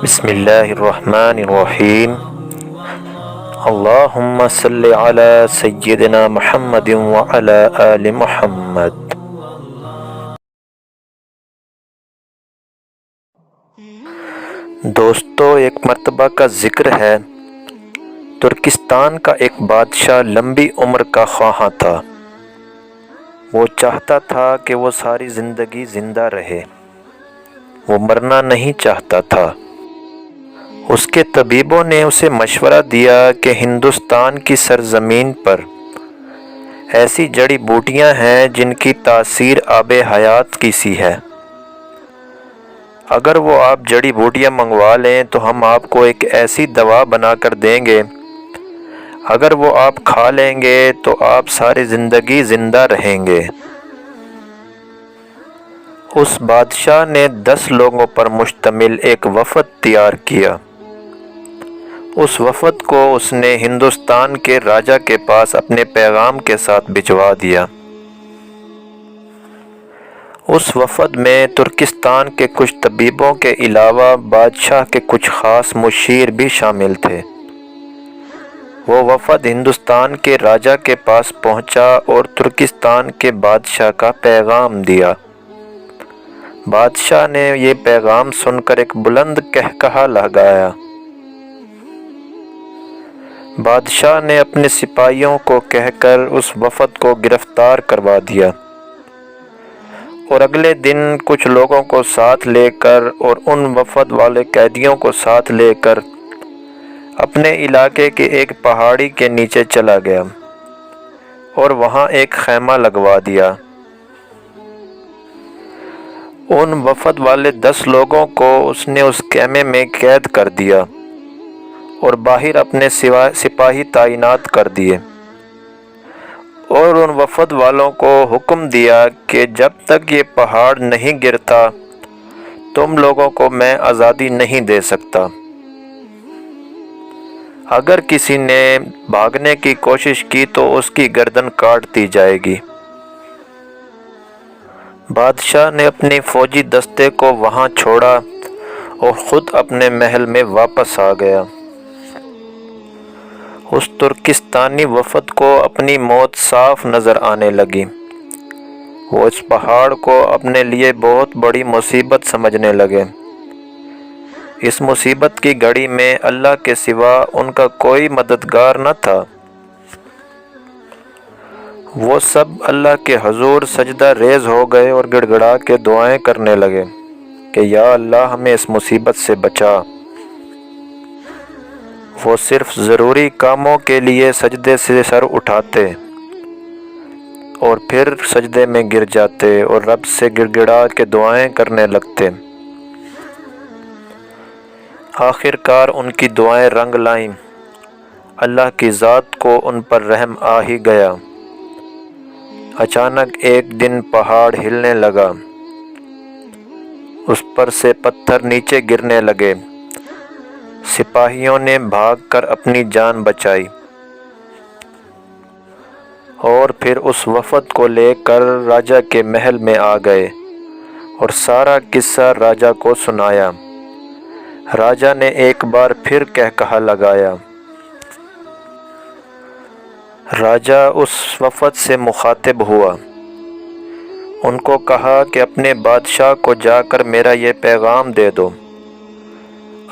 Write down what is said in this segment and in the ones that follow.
بسم اللہ الرحمن الرحیم۔ اللہم صلی علی سیدنا محمد وعلی آل محمد۔ دوستو، ایک مرتبہ کا ذکر ہے، ترکستان کا ایک بادشاہ لمبی عمر کا خواہاں تھا۔ وہ چاہتا تھا کہ وہ ساری زندگی زندہ رہے، وہ مرنا نہیں چاہتا تھا۔ اس کے طبیبوں نے اسے مشورہ دیا کہ ہندوستان کی سرزمین پر ایسی جڑی بوٹیاں ہیں جن کی تاثیر آب حیات کی سی ہے۔ اگر وہ آپ جڑی بوٹیاں منگوا لیں تو ہم آپ کو ایک ایسی دوا بنا کر دیں گے، اگر وہ آپ کھا لیں گے تو آپ ساری زندگی زندہ رہیں گے۔ اس بادشاہ نے 10 لوگوں پر مشتمل ایک وفد تیار کیا۔ اس وفد کو اس نے ہندوستان کے راجا کے پاس اپنے پیغام کے ساتھ بھجوا دیا۔ اس وفد میں ترکستان کے کچھ طبیبوں کے علاوہ بادشاہ کے کچھ خاص مشیر بھی شامل تھے۔ وہ وفد ہندوستان کے راجا کے پاس پہنچا اور ترکستان کے بادشاہ کا پیغام دیا۔ بادشاہ نے یہ پیغام سن کر ایک بلند قہقہہ لگایا۔ بادشاہ نے اپنے سپاہیوں کو کہہ کر اس وفد کو گرفتار کروا دیا اور اگلے دن کچھ لوگوں کو ساتھ لے کر اور ان وفد والے قیدیوں کو ساتھ لے کر اپنے علاقے کے ایک پہاڑی کے نیچے چلا گیا اور وہاں ایک خیمہ لگوا دیا۔ ان وفد والے 10 لوگوں کو اس نے اس خیمے میں قید کر دیا اور باہر اپنے سپاہی تعینات کر دیے، اور ان وفد والوں کو حکم دیا کہ جب تک یہ پہاڑ نہیں گرتا تم لوگوں کو میں آزادی نہیں دے سکتا۔ اگر کسی نے بھاگنے کی کوشش کی تو اس کی گردن کاٹ دی جائے گی۔ بادشاہ نے اپنی فوجی دستے کو وہاں چھوڑا اور خود اپنے محل میں واپس آ گیا۔ اس ترکستانی وفد کو اپنی موت صاف نظر آنے لگی۔ وہ اس پہاڑ کو اپنے لیے بہت بڑی مصیبت سمجھنے لگے۔ اس مصیبت کی گھڑی میں اللہ کے سوا ان کا کوئی مددگار نہ تھا۔ وہ سب اللہ کے حضور سجدہ ریز ہو گئے اور گڑ گڑا کے دعائیں کرنے لگے کہ یا اللہ ہمیں اس مصیبت سے بچا۔ وہ صرف ضروری کاموں کے لیے سجدے سے سر اٹھاتے اور پھر سجدے میں گر جاتے اور رب سے گڑ گڑا کے دعائیں کرنے لگتے۔ آخر کار ان کی دعائیں رنگ لائیں، اللہ کی ذات کو ان پر رحم آ ہی گیا۔ اچانک ایک دن پہاڑ ہلنے لگا، اس پر سے پتھر نیچے گرنے لگے۔ سپاہیوں نے بھاگ کر اپنی جان بچائی اور پھر اس وفد کو لے کر راجا کے محل میں آ گئے اور سارا قصہ راجا کو سنایا۔ راجا نے ایک بار پھر قہقہہ لگایا۔ راجا اس وفد سے مخاطب ہوا، ان کو کہا کہ اپنے بادشاہ کو جا کر میرا یہ پیغام دے دو،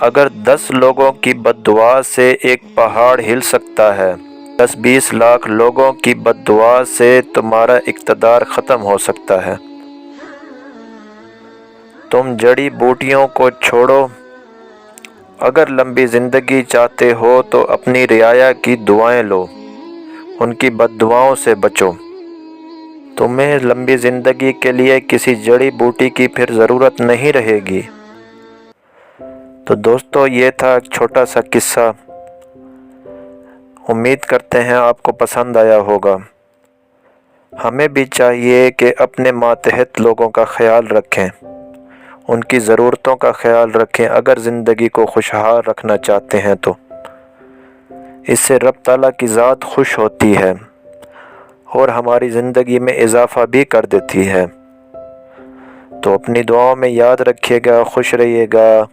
اگر 10 لوگوں کی بد دعا سے ایک پہاڑ ہل سکتا ہے، 10-20 لاکھ لوگوں کی بد دعا سے تمہارا اقتدار ختم ہو سکتا ہے۔ تم جڑی بوٹیوں کو چھوڑو، اگر لمبی زندگی چاہتے ہو تو اپنی رعایا کی دعائیں لو، ان کی بد دعاؤں سے بچو۔ تمہیں لمبی زندگی کے لیے کسی جڑی بوٹی کی پھر ضرورت نہیں رہے گی۔ تو دوستو، یہ تھا ایک چھوٹا سا قصہ۔ امید کرتے ہیں آپ کو پسند آیا ہوگا۔ ہمیں بھی چاہیے کہ اپنے ماتحت لوگوں کا خیال رکھیں، ان کی ضرورتوں کا خیال رکھیں۔ اگر زندگی کو خوشحال رکھنا چاہتے ہیں تو اس سے رب تعالیٰ کی ذات خوش ہوتی ہے اور ہماری زندگی میں اضافہ بھی کر دیتی ہے۔ تو اپنی دعاؤں میں یاد رکھیے گا. خوش رہیے گا.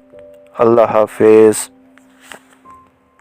اللہ حافظ.